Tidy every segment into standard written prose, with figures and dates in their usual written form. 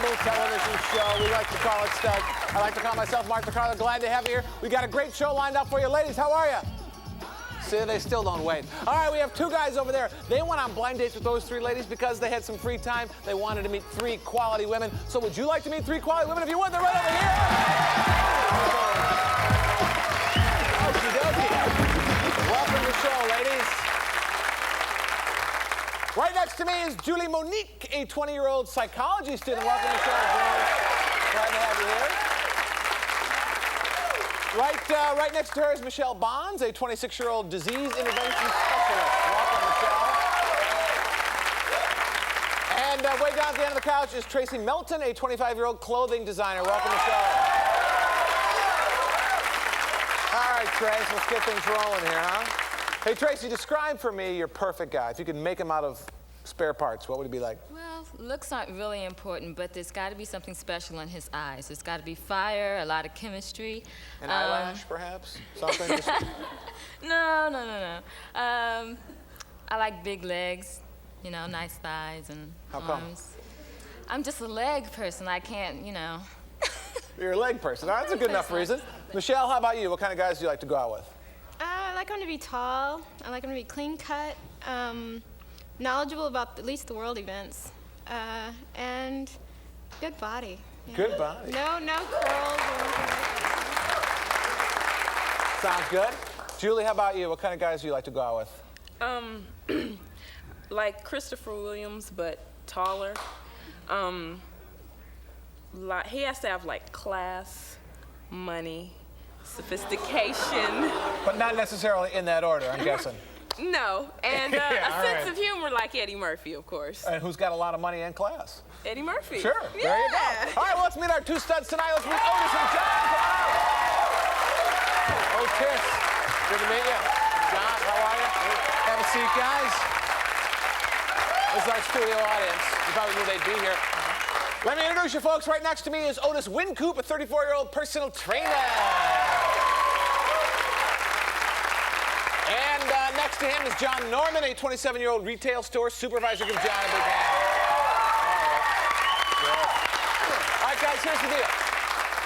cable television show. We like to call it Stud. I like to call myself Mark Carlo. Glad to have you here. We got a great show lined up for you. Ladies, how are you? See, they still don't wait. All right, we have two guys over there. They went on blind dates with those three ladies because they had some free time. They wanted to meet three quality women. So would you like to meet three quality women? If you would, they're right over here. Okie dokie. Welcome to the show, ladies. Right next to me is Julie Monique, a 20-year-old psychology student. Welcome to the show, Julie. Glad to have you here. Right next to her is Michelle Bonds, a 26-year-old disease intervention specialist. Welcome, Michelle. And way down at the end of the couch is Tracy Melton, a 25-year-old clothing designer. Welcome, Michelle. All right, Trace, let's get things rolling here, huh? Hey, Tracy, describe for me your perfect guy. If you could make him out of spare parts, what would he be like? Well, looks aren't really important, but there's got to be something special in his eyes. There's got to be fire, a lot of chemistry. An eyelash, perhaps? Something? Just... No. I like big legs, you know, nice thighs and How arms. come? I'm just a leg person. I can't, you know. You're a leg person. All right, that's a good enough reason. Michelle, how about you? What kind of guys do you like to go out with? I like him to be tall. I like him to be clean-cut, knowledgeable about at least the world events, and good body. Yeah. Good body. No curls or anything like that. Sounds good. Julie, how about you? What kind of guys do you like to go out with? Like Christopher Williams, but taller. He has to have like class, money, sophistication. But not necessarily in that order, I'm guessing. No, and Yeah, a sense of humor like Eddie Murphy, of course. And who's got a lot of money and class? Eddie Murphy. Sure, Yeah. there you go. All right, well, let's meet our two studs tonight. Let's meet Otis and John. Otis, good to meet you. John, how are you? Have a seat, guys. This is our studio audience. You probably knew they'd be here. Let me introduce you, folks. Right next to me is Otis Wincoop, a 34-year-old personal trainer. And next to him is John Norman, a 27-year-old retail store supervisor. Give John a big hand. All right, guys, here's the deal.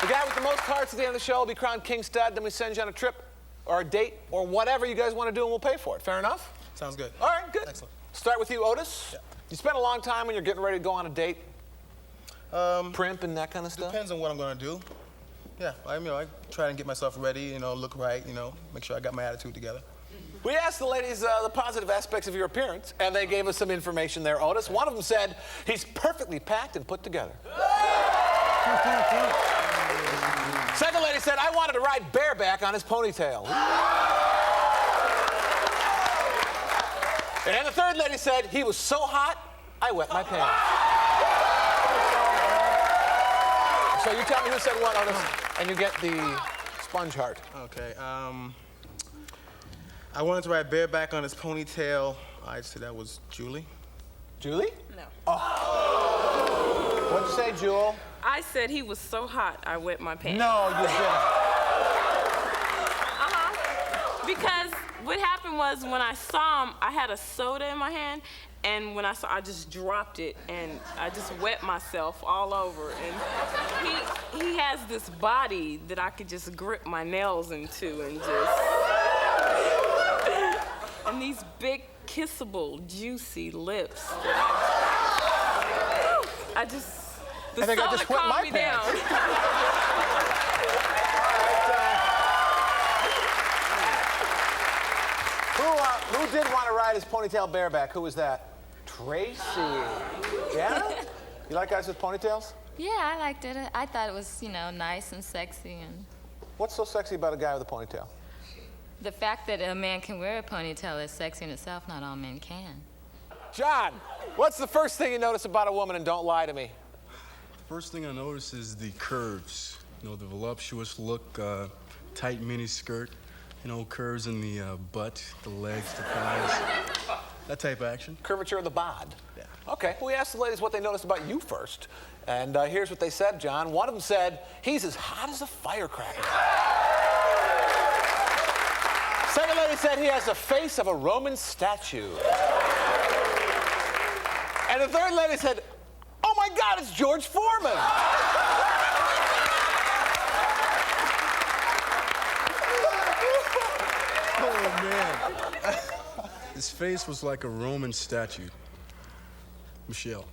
The guy with the most hearts at the end of the show will be crowned King Stud. Then we send you on a trip or a date or whatever you guys want to do, and we'll pay for it. Fair enough? Sounds good. All right, good. Excellent. Start with you, Otis. Yeah. You spend a long time when you're getting ready to go on a date? Primp and that kind of stuff? Depends on what I'm going to do. Yeah, I try and get myself ready, look right, make sure I got my attitude together. We asked the ladies the positive aspects of your appearance, and they gave us some information there, Otis. One of them said, he's perfectly packed and put together. Second lady said, I wanted to ride bareback on his ponytail. And the third lady said, he was so hot, I wet my pants. So you tell me who said what, Otis, and you get the sponge heart. Okay, I wanted to ride bareback on his ponytail. I'd say that was Julie. Julie? No. Oh. What'd you say, Jewel? I said he was so hot, I wet my pants. No, you didn't. Because what happened was when I saw him, I had a soda in my hand, and when I just dropped it, and I just wet myself all over. And he has this body that I could just grip my nails into and just... and these big, kissable, juicy lips. I think I just wet my pants. Who did want to ride his ponytail bareback? Who was that? Tracy. Yeah? You like guys with ponytails? Yeah, I liked it. I thought it was, nice and sexy. And What's so sexy about a guy with a ponytail? the fact that a man can wear a ponytail is sexy in itself. Not all men can. John, what's the first thing you notice about a woman, and don't lie to me? First thing I notice is the curves. The voluptuous look, tight mini skirt, curves in the butt, the legs, the thighs, that type of action. Curvature of the bod. Yeah. Okay, we asked the ladies what they noticed about you first. And here's what they said, John. One of them said, he's as hot as a firecracker. Second lady said he has the face of a Roman statue. And the third lady said, oh my God, it's George Foreman. Oh, man. His face was like a Roman statue. Michelle.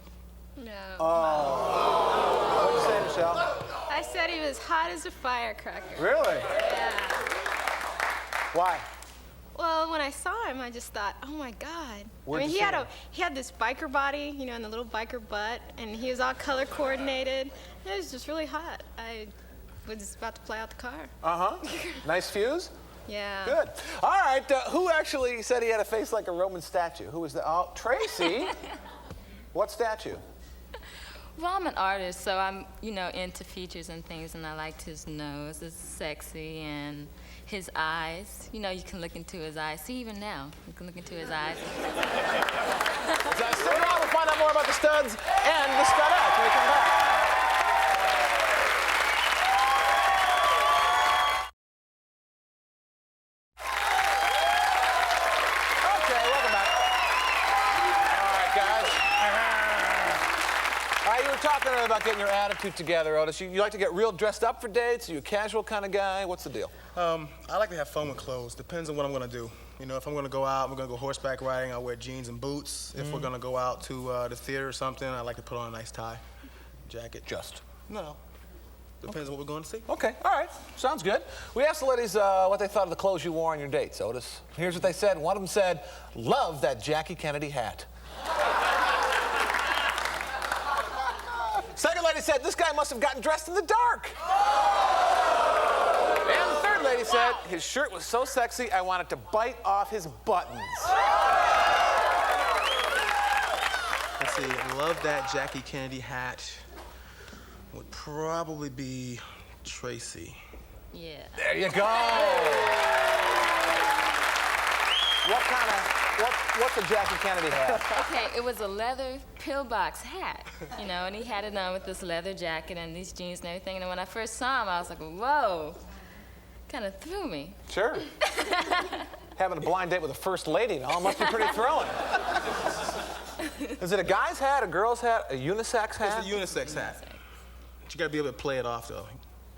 No. What'd you say, Michelle? I said he was hot as a firecracker. Really? Yeah. Why? Well, when I saw him, I just thought, oh my God. Where'd I mean, you see him? he had this biker body, you know, and the little biker butt, and he was all color coordinated. It was just really hot. I was about to play out the car. Uh-huh. Nice fuse? Yeah. Good. All right, who actually said he had a face like a Roman statue? Who was that? Oh, Tracy. What statue? Well, I'm an artist, so I'm, you know, into features and things, and I liked his nose. It's sexy, and his eyes. You know, you can look into his eyes. See, even now, you can look into his eyes. So stick around, we'll find out more about the studs and the studettes when we come back. Okay, welcome back. All right, guys. All right, you were talking earlier about getting your attitude together, Otis. You like to get real dressed up for dates? Are you a casual kind of guy? What's the deal? I like to have fun with clothes. Depends on what I'm gonna do. You know, if I'm gonna go out, we're gonna go horseback riding, I'll wear jeans and boots. If we're gonna go out to the theater or something, I like to put on a nice tie, jacket. Just. No. Depends on what we're going to see. Okay, all right. Sounds good. We asked the ladies what they thought of the clothes you wore on your dates, Otis. Here's what they said. One of them said, love that Jackie Kennedy hat. Second lady said, this guy must have gotten dressed in the dark. And the third lady said, his shirt was so sexy, I wanted to bite off his buttons. Let's see, love that Jackie Kennedy hat would probably be Tracy. Yeah. There you go. What's a Jackie Kennedy hat? Okay, it was a leather pillbox hat, you know, and he had it on with this leather jacket and these jeans and everything. And when I first saw him, I was like, whoa. Kind of threw me. Sure. Having a blind date with a first lady and all must be pretty thrilling. Is it a guy's hat, a girl's hat, a unisex hat? It's a unisex hat. But you gotta be able to play it off, though.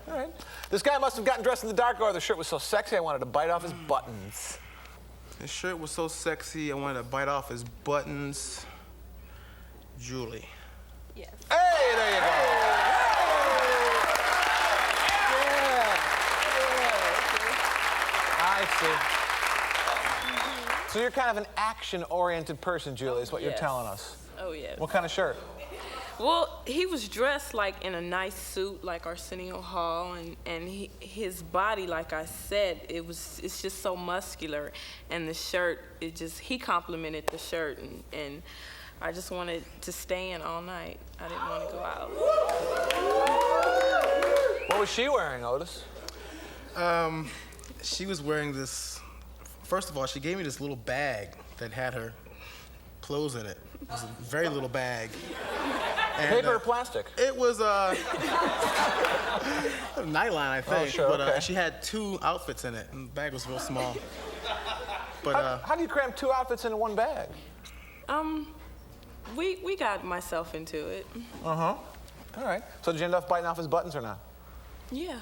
All right. This guy must have gotten dressed in the dark, or the shirt was so sexy I wanted to bite off his buttons. His shirt was so sexy, I wanted to bite off his buttons. Julie. Yes. Hey, there you go. I see. So you're kind of an action-oriented person, Julie, is what you're Yes. telling us. Oh, yeah. What kind of shirt? Well, he was dressed like in a nice suit, like Arsenio Hall, and his body, like I said, it's just so muscular, and the shirt, he complimented the shirt, and I just wanted to stay in all night. I didn't want to go out. What was she wearing, Otis? She was wearing this, first of all, she gave me this little bag that had her clothes in it. It was a very little bag. And, Paper or plastic? It was nylon, I think. Oh, sure, but okay. she had 2 outfits in it, and the bag was real small. But How do you cram 2 outfits into one bag? We got myself into it. Uh-huh. All right. So did you end up biting off his buttons or not? Yeah.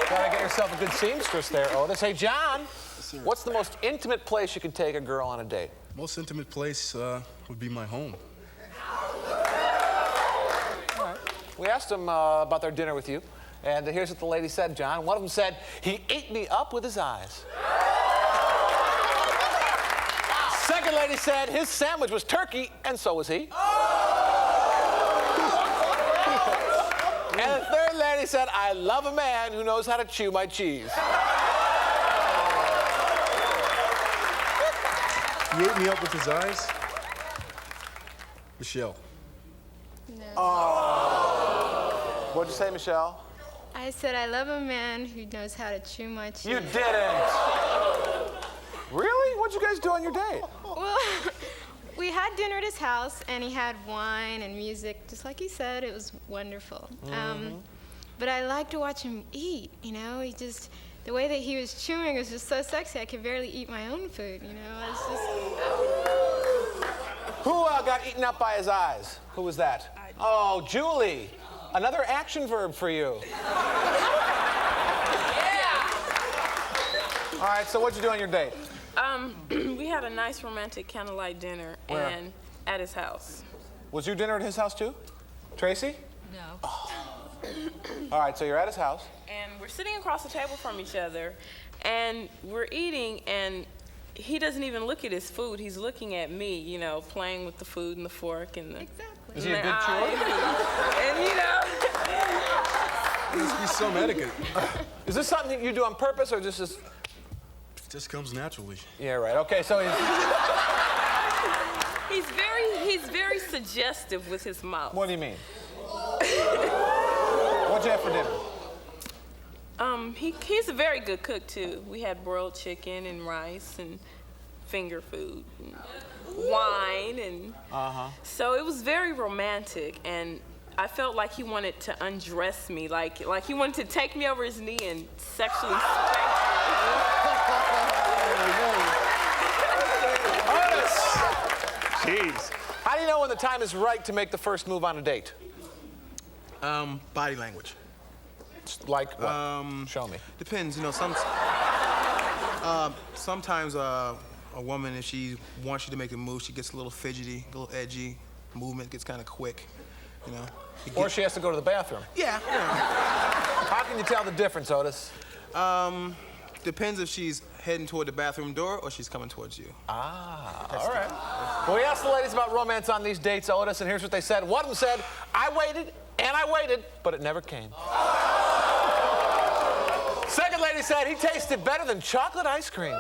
Gotta get yourself a good seamstress there, Otis. Hey, John, what's the most intimate place you can take a girl on a date? Most intimate place would be my home. All right. We asked them about their dinner with you, and here's what the lady said, John. One of them said, he ate me up with his eyes. Second lady said, his sandwich was turkey, and so was he. And the third lady said, I love a man who knows how to chew my cheese. He ate me up with his eyes. Michelle. No. What'd you say, Michelle? I said I love a man who knows how to chew my cheese. You didn't. Really? What'd you guys do on your date? Well, we had dinner at his house, and he had wine and music, just like he said. It was wonderful. But I like to watch him eat, you know? The way that he was chewing was just so sexy. I could barely eat my own food, you know? Who got eaten up by his eyes? Who was that? Oh, Julie. Another action verb for you. All right, so what'd you do on your date? We had a nice romantic candlelight dinner Where? and at his house. Was your dinner at his house too? Tracy? No. All right, so you're at his house. And we're sitting across the table from each other, and we're eating, and he doesn't even look at his food. He's looking at me, you know, playing with the food and the fork and the. Exactly. Is he a good chewer? And you know. He's some etiquette. Is this something you do on purpose or just is? It just comes naturally. Yeah, right. Okay, so He's very suggestive with his mouth. what do you mean? What'd you have for dinner? He's a very good cook too. We had broiled chicken and rice and finger food, and wine, and so it was very romantic. And I felt like he wanted to undress me, like he wanted to take me over his knee and sexually spank Jeez. How do you know when the time is right to make the first move on a date? Body language. Like what? Show me. Depends, you know, sometimes a woman, if she wants you to make a move, she gets a little fidgety, a little edgy. Movement gets kind of quick, you know. Or she has to go to the bathroom. Yeah, you know. How can you tell the difference, Otis? Depends if she's heading toward the bathroom door or she's coming towards you. Ah, all right. Well, we asked the ladies about romance on these dates, Otis, and here's what they said. One of them said, I waited, and I waited, but it never came. Second lady said, he tasted better than chocolate ice cream.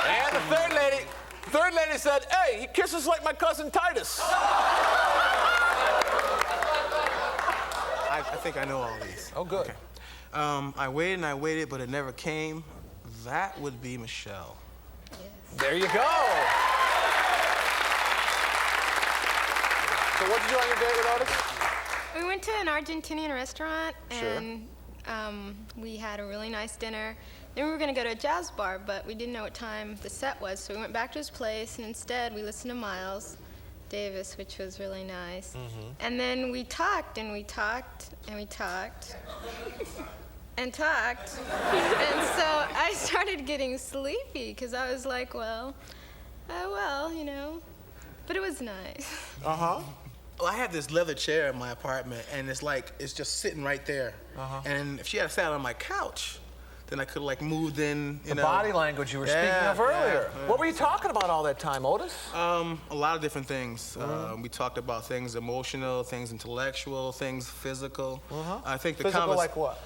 And the third lady said, hey, he kisses like my cousin Titus. I think I know all these. Oh, good. Okay. I waited and I waited, but it never came. That would be Michelle. There you go. So what did you do on your date with Otis? We went to an Argentinian restaurant, Sure. and we had a really nice dinner. Then we were going to go to a jazz bar, but we didn't know what time the set was, so we went back to his place, and instead we listened to Miles Davis, which was really nice. And then we talked, and we talked, and we talked, and talked. And so I started getting sleepy, because I was like, well, you know. But it was nice. Uh-huh. Well, I have this leather chair in my apartment, and it's just sitting right there. And if she had sat on my couch, then I could like moved in, you The know. body language you were speaking of earlier. yeah. What were you talking about all that time, Otis? A lot of different things. We talked about things emotional, things intellectual, things physical. I think the Physical like what?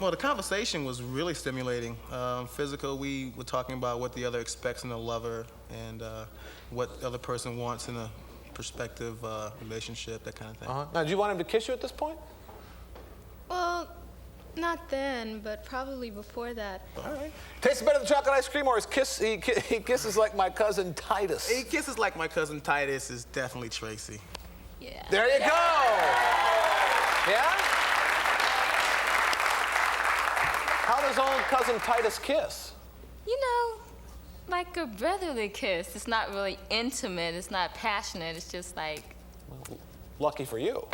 Well, the conversation was really stimulating. Physical, we were talking about what the other expects in a lover and what the other person wants in a prospective relationship, that kind of thing. Now, do you want him to kiss you at this point? Well, not then, but probably before that. All right. Tastes better than chocolate ice cream, or he kisses like my cousin Titus? He kisses like my cousin Titus is definitely Tracy. Yeah. There you go. Yeah? How does old cousin Titus kiss? You know, like a brotherly kiss. It's not really intimate. It's not passionate. It's just like. Lucky for you.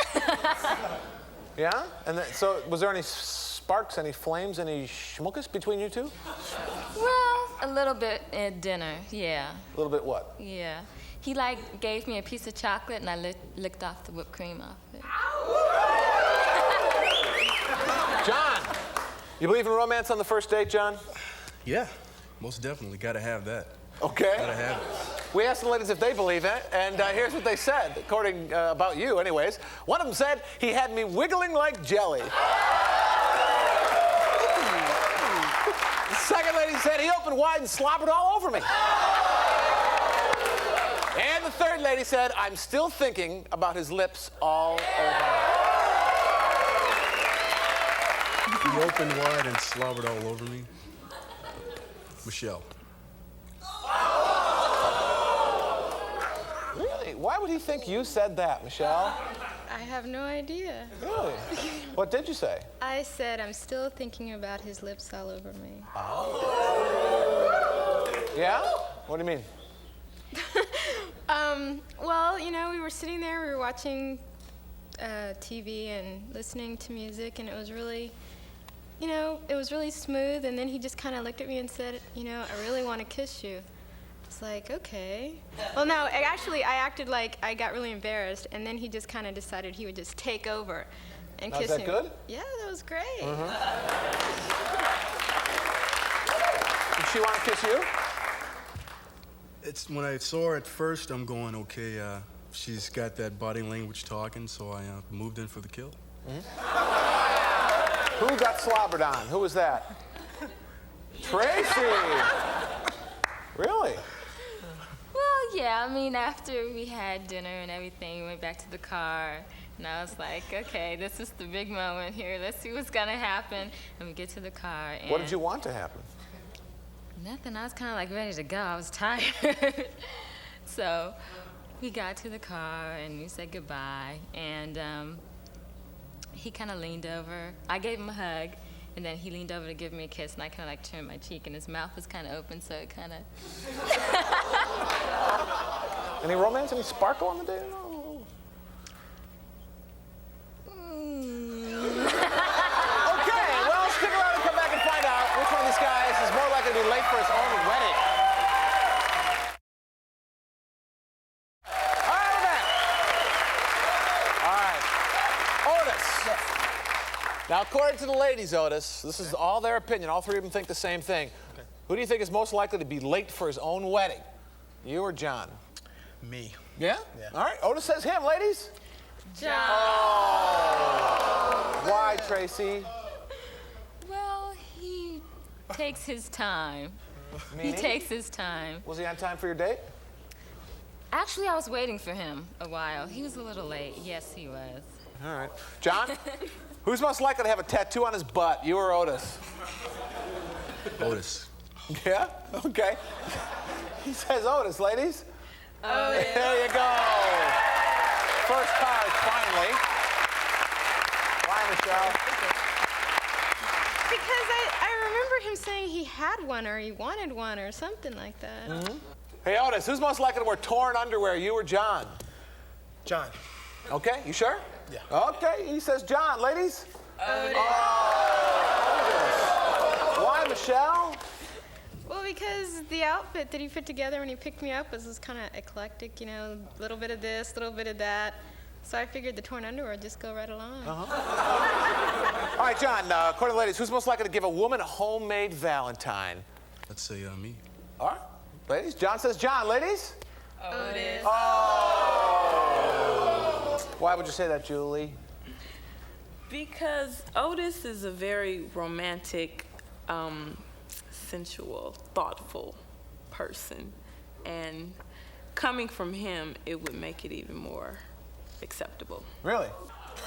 Yeah? And so was there any sparks, any flames, any schmuckus between you two? Well, a little bit at dinner, yeah. A little bit what? Yeah. He like gave me a piece of chocolate and I licked off the whipped cream off it. John, you believe in romance on the first date, John? Yeah, most definitely. Gotta have that. Okay. Gotta have it. We asked the ladies if they believe it, and here's what they said, according about you, anyways. One of them said, he had me wiggling like jelly. The second lady said, he opened wide and slobbered all over me. And the third lady said, I'm still thinking about his lips all over me. He opened wide and slobbered all over me. Michelle. Really? Why would he think you said that, Michelle? I have no idea. Really? What did you say? I said I'm still thinking about his lips all over me. Yeah? What do you mean? Well, you know, we were sitting there, we were watching TV and listening to music, and it was really, you know, it was really smooth. And then he just kind of looked at me and said, you know, I really want to kiss you. It's like, okay. Well, no, I acted like I got really embarrassed, and then he just kind of decided he would just take over and kiss me. Was that good? Yeah, that was great. Did she want to kiss you? It's when I saw her at first, I'm going, okay, she's got that body language talking, so I moved in for the kill. Who got slobbered on? Who was that? Tracy! Really? Well, yeah, I mean, after we had dinner and everything, we went back to the car, and I was like, okay, this is the big moment here. Let's see what's gonna happen. And we get to the car, and What did you want to happen? nothing. I was kind of like ready to go. I was tired. So we got to the car, and we said goodbye, and he kind of leaned over. I gave him a hug, and then he leaned over to give me a kiss, and I kind of like turned my cheek, and his mouth was kind of open, so it kind of... Any romance? Any sparkle on the day? No. Okay, well, stick around and come back and find out which one of these guys is more likely to be late for his own wedding. All right, we're back. All right. Otis. Now, according to the ladies, Otis, this is all their opinion. All three of them think the same thing. Okay. Who do you think is most likely to be late for his own wedding? You or John? Me. Yeah? Yeah. All right, Otis says him, ladies. John. Oh. Why, Tracy? Well, he takes his time. He Meaning? takes his time. Was he on time for your date? Actually, I was waiting for him a while. He was a little late. Yes, he was. All right. John, who's most likely to have a tattoo on his butt, you or Otis? Otis. Yeah? Okay. He says Otis, ladies. Otis. There you go. First card, finally. Why, Michelle? Because I remember him saying he had one or he wanted one or something like that. Hey, Otis, who's most likely to wear torn underwear, you or John? John. Okay, you sure? Yeah. Okay, he says John, ladies. Otis. Oh, why, Michelle? Well, because the outfit that he put together when he picked me up was kind of eclectic, you know, a little bit of this, a little bit of that. So I figured the torn underwear would just go right along. All right, John, according to the ladies, who's most likely to give a woman a homemade Valentine? Let's say me. All right, ladies. John says John, ladies. Otis. Oh. Why would you say that, Julie? Because Otis is a very romantic, sensual, thoughtful person. And coming from him, it would make it even more acceptable. Really?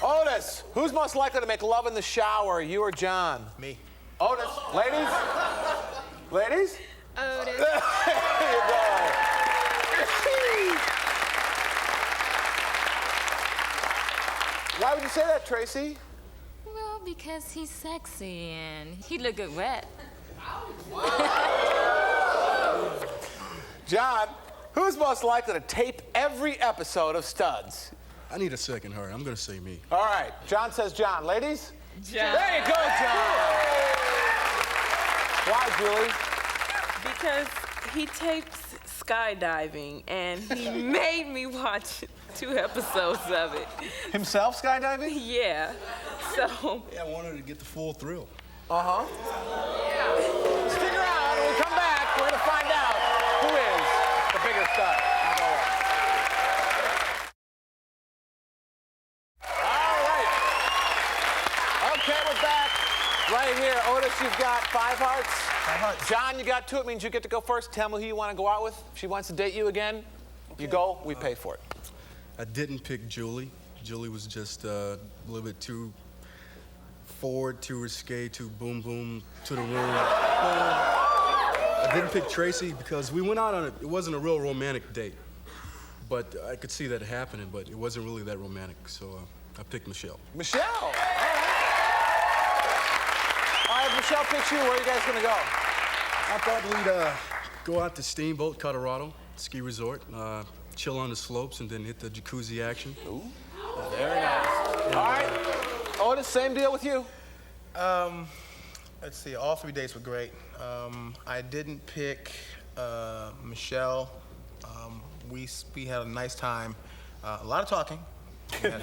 Otis, who's most likely to make love in the shower, you or John? Me. Otis, ladies? Ladies? Otis. There you go. Why would you say that, Tracy? Well, because he's sexy and he look good wet. John, who's most likely to tape every episode of Studs? I need a second, Harry. I'm going to say me. All right, John says John. Ladies? John. There you go, John. Why, Julie? Because he tapes skydiving, and he made me watch 2 episodes of it. Himself skydiving? Yeah. So Yeah, I wanted to get the full thrill. Uh-huh. Stick around. When we come back, we're going to find out who is the bigger stud. All right. Okay, we're back. Right here, Otis, you've got 5 hearts. 5 hearts. John, you got 2. It means you get to go first. Tell me who you want to go out with. If she wants to date you again, you go. We pay for it. I didn't pick Julie. Julie was just a little bit too forward, too risque, too boom boom to the room. I didn't pick Tracy because we went out on it wasn't a real romantic date. But I could see that happening, but it wasn't really that romantic. So I picked Michelle. Michelle. All right, if Michelle picks you, where are you guys going to go? I thought we'd go out to Steamboat, Colorado, ski resort. chill on the slopes and then hit the jacuzzi action. Ooh, very nice. All right, Otis, same deal with you. Let's see, all 3 dates were great. I didn't pick Michelle. We had a nice time. A lot of talking. A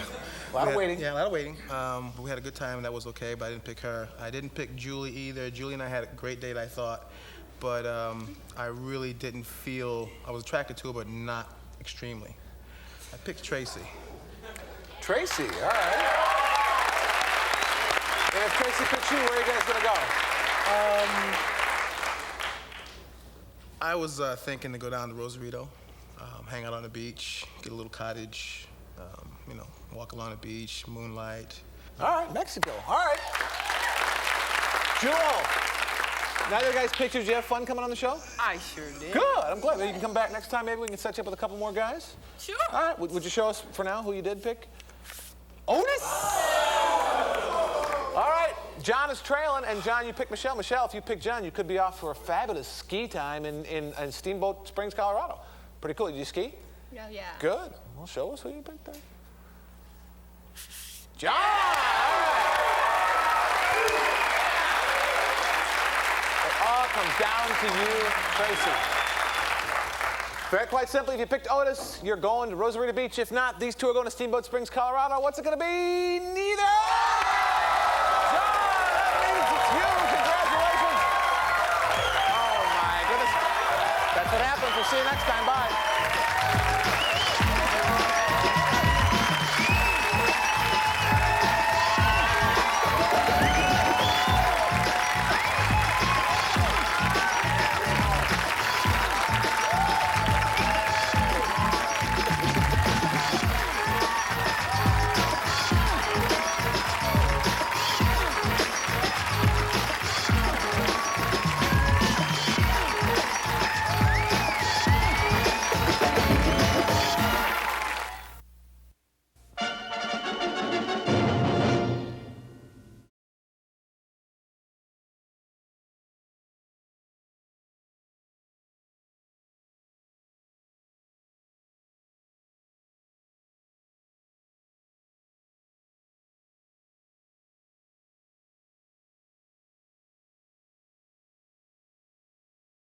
lot of waiting. Yeah, a lot of waiting. But we had a good time, and that was okay, but I didn't pick her. I didn't pick Julie either. Julie and I had a great date, I thought. But I really didn't feel, I was attracted to her, but not extremely. I picked Tracy. Tracy, all right. And if Tracy picks you, where are you guys going to go? I was thinking to go down to Rosarito, hang out on the beach, get a little cottage, you know, walk along the beach, moonlight. All right, Mexico. All right. Jewel, now you guys picked you. Did you have fun coming on the show? I sure did. Good. I'm glad. Maybe you can come back next time. Maybe we can set you up with a couple more guys. Sure. All right. Would you show us for now who you did pick? Otis? All right. John is trailing, and John, you picked Michelle. Michelle, if you pick John, you could be off for a fabulous ski time in Steamboat Springs, Colorado. Pretty cool. Did you ski? Oh, yeah. Good. Well, show us who you picked then. John! All right. It all comes down to you, Tracy. Very quite simply, if you picked Otis, you're going to Rosarito Beach. If not, these two are going to Steamboat Springs, Colorado. What's it going to be? Neither! John, that means it's you. Congratulations. Oh, my goodness. That's what happens. We'll see you next time. Bye.